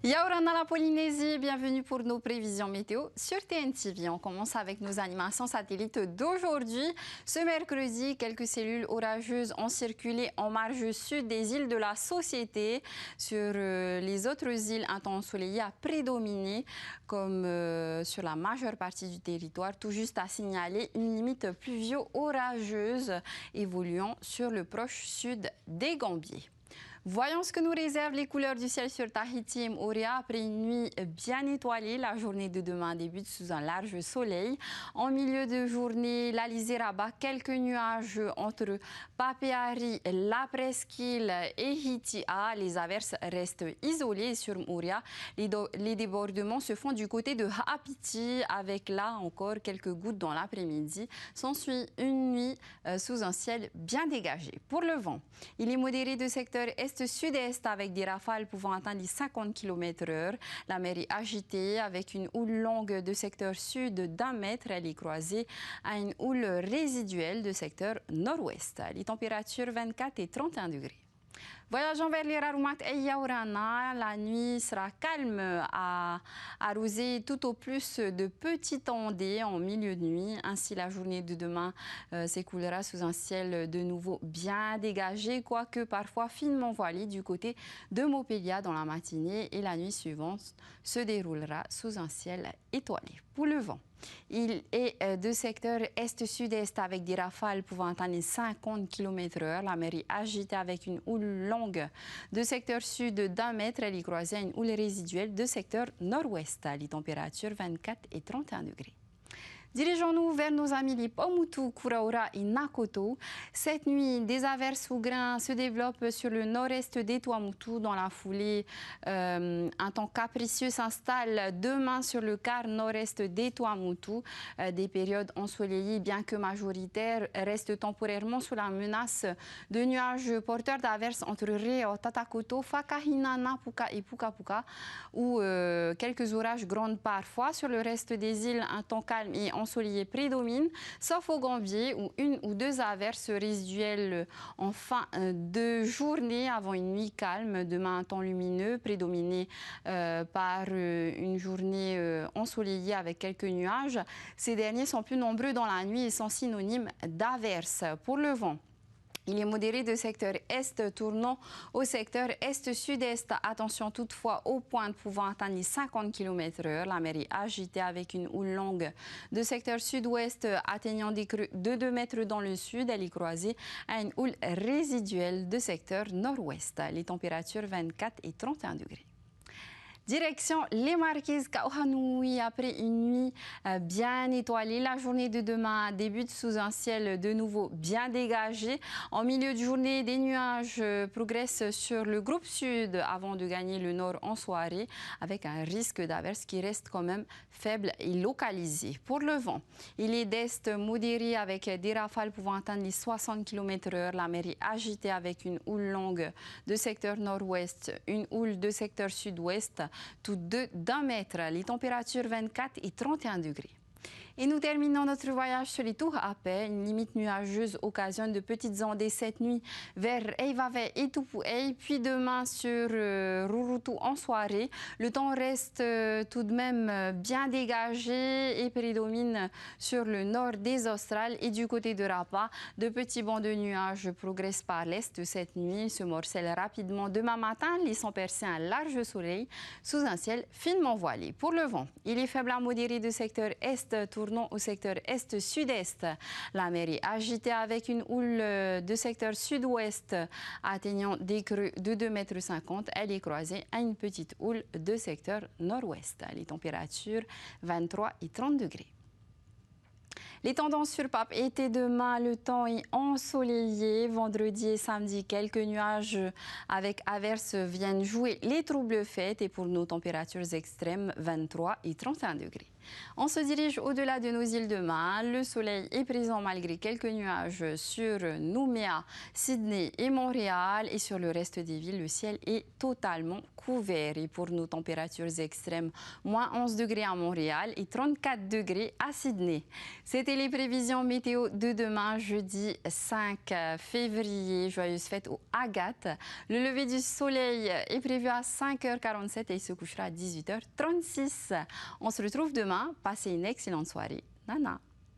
Yaorana la Polynésie, bienvenue pour nos prévisions météo sur TNTV. On commence avec nos animations satellites d'aujourd'hui. Ce mercredi, quelques cellules orageuses ont circulé en marge sud des îles de la Société. Sur les autres îles, un temps ensoleillé a prédominé comme sur la majeure partie du territoire, tout juste à signaler une limite pluvio-orageuse évoluant sur le proche sud des Gambiers. Voyons ce que nous réservent les couleurs du ciel sur Tahiti et Moorea après une nuit bien étoilée. La journée de demain débute sous un large soleil. En milieu de journée, la lisière abat quelques nuages entre Papeari, la Presqu'île et Hitia. Les averses restent isolées sur Moorea. Les débordements se font du côté de Hapiti avec là encore quelques gouttes dans l'après-midi. S'ensuit une nuit sous un ciel bien dégagé. Pour le vent, il est modéré de secteur est-sud-est avec des rafales pouvant atteindre les 50 km/h. La mer est agitée avec une houle longue de secteur sud d'1 mètre. Elle est croisée à une houle résiduelle de secteur nord-ouest. Les températures 24 et 31 degrés. Voyageons vers les Raroumat et Yaorana. La nuit sera calme, arrosée tout au plus de petites ondées en milieu de nuit. Ainsi, la journée de demain s'écoulera sous un ciel de nouveau bien dégagé, quoique parfois finement voilé du côté de Mopelia dans la matinée. Et la nuit suivante se déroulera sous un ciel étoilé. Pour le vent, il est de secteur est-sud-est avec des rafales pouvant atteindre les 50 km/h. La mer est agitée avec une houle longue de secteur sud d'1 mètre. Elle est croisée à une houle résiduelle de secteur nord-ouest. Les températures 24 et 31 degrés. Dirigeons-nous vers nos amis les Paumotu, Kuraura et Nakoto. Cette nuit, des averses ou grains se développent sur le nord-est des Tuamotu. Dans la foulée, un temps capricieux s'installe demain sur le quart nord-est des Tuamotu. Des périodes ensoleillées, bien que majoritaires, restent temporairement sous la menace de nuages porteurs d'averses entre Reo, Tatakoto, Fakahina, Napuka et Pukapuka, où quelques orages grondent parfois. Sur le reste des îles, un temps calme et ensoleillé prédomine, sauf au Gambier où une ou deux averses résiduelles en fin de journée avant une nuit calme. Demain, un temps lumineux prédominé par une journée ensoleillée avec quelques nuages. Ces derniers sont plus nombreux dans la nuit et sont synonymes d'averses. Pour le vent, il est modéré de secteur est tournant au secteur est-sud-est. Attention toutefois aux pointes pouvant atteindre les 50 km/h. La mer est agitée avec une houle longue de secteur sud-ouest atteignant des creux de 2 mètres dans le sud. Elle est croisée à une houle résiduelle de secteur nord-ouest. Les températures 24 et 31 degrés. Direction les Marquises Kaohanoui après une nuit bien étoilée. La journée de demain débute sous un ciel de nouveau bien dégagé. En milieu de journée, des nuages progressent sur le groupe sud avant de gagner le nord en soirée avec un risque d'averse qui reste quand même faible et localisé. Pour le vent, il est d'est modéré avec des rafales pouvant atteindre les 60 km/h. La mer est agitée avec une houle longue de secteur nord-ouest, une houle de secteur sud-ouest, toutes deux d'1 mètre. Les températures 24 et 31 degrés. Et nous terminons notre voyage sur les tours à paix. Une limite nuageuse occasionne de petites ondées cette nuit vers Eivave et Tupuei, puis demain sur Rurutu en soirée. Le temps reste tout de même bien dégagé et prédomine sur le nord des Australes et du côté de Rapa. De petits bancs de nuages progressent par l'est cette nuit, se morcellent rapidement demain matin, laissant percer un large soleil sous un ciel finement voilé. Pour le vent, il est faible à modéré de secteur est tournant au secteur est-sud-est. La mer est agitée avec une houle de secteur sud-ouest atteignant des creux de 2,50 mètres. Elle est croisée à une petite houle de secteur nord-ouest. Les températures 23 et 30 degrés. Les tendances sur Pape étaient demain, le temps est ensoleillé. Vendredi et samedi, quelques nuages avec averses viennent jouer les troubles fêtes. Et pour nos températures extrêmes, 23 et 31 degrés. On se dirige au-delà de nos îles demain. Le soleil est présent malgré quelques nuages sur Nouméa, Sydney et Montréal. Et sur le reste des villes, le ciel est totalement couvert. Et pour nos températures extrêmes, moins 11 degrés à Montréal et 34 degrés à Sydney. C'était les prévisions météo de demain, jeudi 5 février. Joyeuse fête aux Agathe. Le lever du soleil est prévu à 5h47 et il se couchera à 18h36. On se retrouve demain. Passez une excellente soirée. Nana.